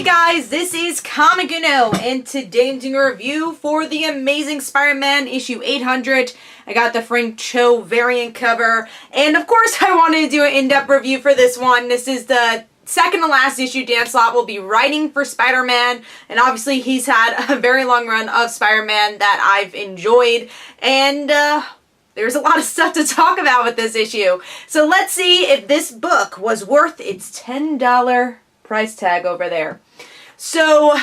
Hey guys, this is Comic Uno, and today I'm doing a review for the Amazing Spider-Man issue 800. I got the Frank Cho variant cover, and of course I wanted to do an in-depth review for this one. This is the second to last issue Dan Slott will be writing for Spider-Man, and obviously he's had a very long run of Spider-Man that I've enjoyed, and there's a lot of stuff to talk about with this issue. So let's see if this book was worth its $10 price tag over there. So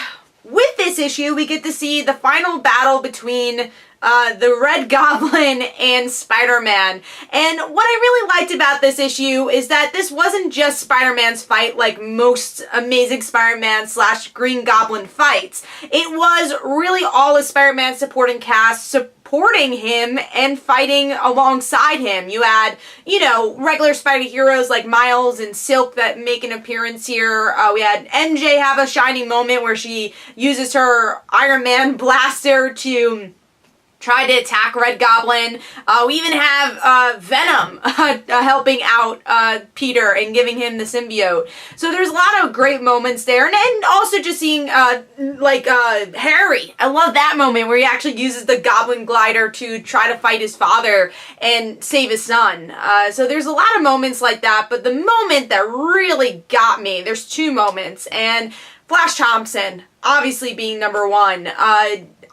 with this issue, we get to see the final battle between the Red Goblin and Spider-Man. And what I really liked about this issue is that this wasn't just Spider-Man's fight like most Amazing Spider-Man / Green Goblin fights. It was really all of Spider-Man's supporting cast supporting him and fighting alongside him. You had, you know, regular Spider heroes like Miles and Silk that make an appearance here. We had MJ have a shining moment where she uses her Iron Man blaster to try to attack Red Goblin. We even have Venom helping out Peter and giving him the symbiote. So there's a lot of great moments there. And also just seeing Harry. I love that moment where he actually uses the Goblin glider to try to fight his father and save his son. So there's a lot of moments like that. But the moment that really got me, there's two moments. And Flash Thompson, obviously being number one.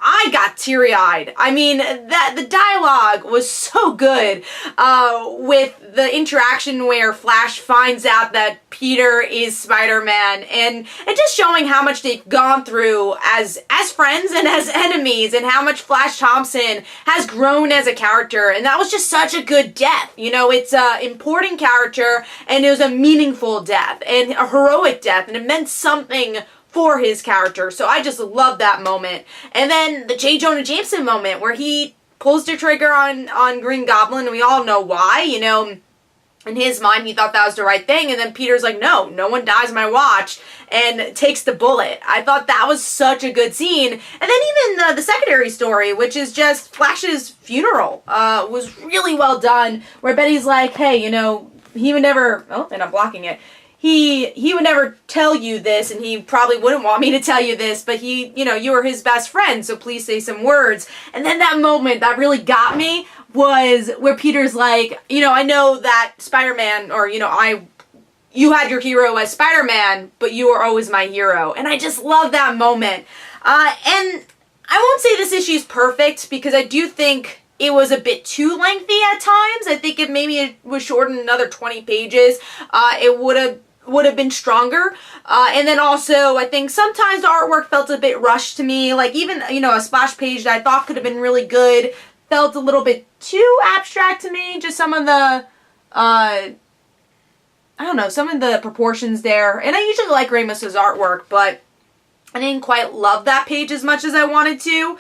I got teary-eyed. I mean, the dialogue was so good with the interaction where Flash finds out that Peter is Spider-Man, and just showing how much they've gone through as friends and as enemies, and how much Flash Thompson has grown as a character. And that was just such a good death. You know, it's an important character, and it was a meaningful death and a heroic death, and it meant something for his character. So I just love that moment. And then the J. Jonah Jameson moment where he pulls the trigger on Green Goblin, and we all know why. You know, in his mind he thought that was the right thing, and then Peter's like, no one dies on my watch, and takes the bullet. I thought that was such a good scene. And then even the secondary story, which is just Flash's funeral, was really well done, where Betty's like, hey, you know, he would never, oh, and I'm blocking it, He would never tell you this, and he probably wouldn't want me to tell you this, but he, you know, you were his best friend, so please say some words. And then that moment that really got me was where Peter's like, you know, I know that Spider-Man, or, you know, you had your hero as Spider-Man, but you were always my hero. And I just love that moment. And I won't say this issue's perfect, because I do think it was a bit too lengthy at times. I think if maybe it was shortened another 20 pages, it would have been stronger. And then also, I think sometimes the artwork felt a bit rushed to me. Like even, you know, a splash page that I thought could have been really good felt a little bit too abstract to me. Just some of the, I don't know, some of the proportions there. And I usually like Ramos's artwork, but I didn't quite love that page as much as I wanted to.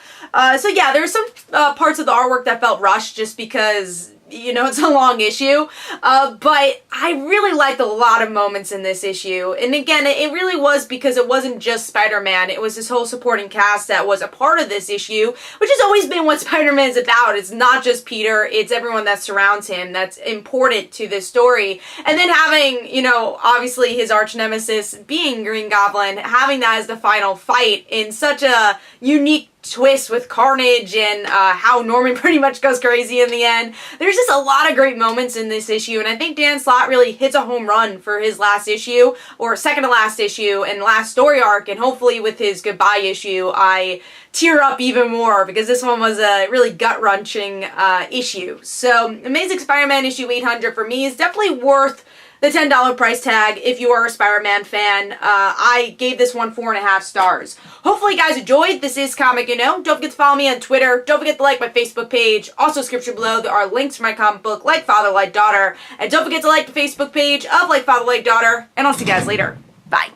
So yeah, there's some parts of the artwork that felt rushed just because, you know, it's a long issue. But I really liked a lot of moments in this issue. And again, it really was because it wasn't just Spider-Man. It was this whole supporting cast that was a part of this issue, which has always been what Spider-Man is about. It's not just Peter, it's everyone that surrounds him that's important to this story. And then having, you know, obviously his arch nemesis being Green Goblin, having that as the final fight in such a unique twist with Carnage and how Norman pretty much goes crazy in the end. There's just a lot of great moments in this issue, and I think Dan Slott really hits a home run for his last issue, or second to last issue, and last story arc, and hopefully with his goodbye issue I tear up even more, because this one was a really gut-wrenching issue. So Amazing Spider-Man issue 800 for me is definitely worth the $10 price tag if you are a Spider-Man fan. I gave this one 4.5 stars. Hopefully you guys enjoyed. This is Comic Uno. Don't forget to follow me on Twitter. Don't forget to like my Facebook page. Also, description below, there are links for my comic book, Like Father, Like Daughter. And don't forget to like the Facebook page of Like Father, Like Daughter. And I'll see you guys later. Bye.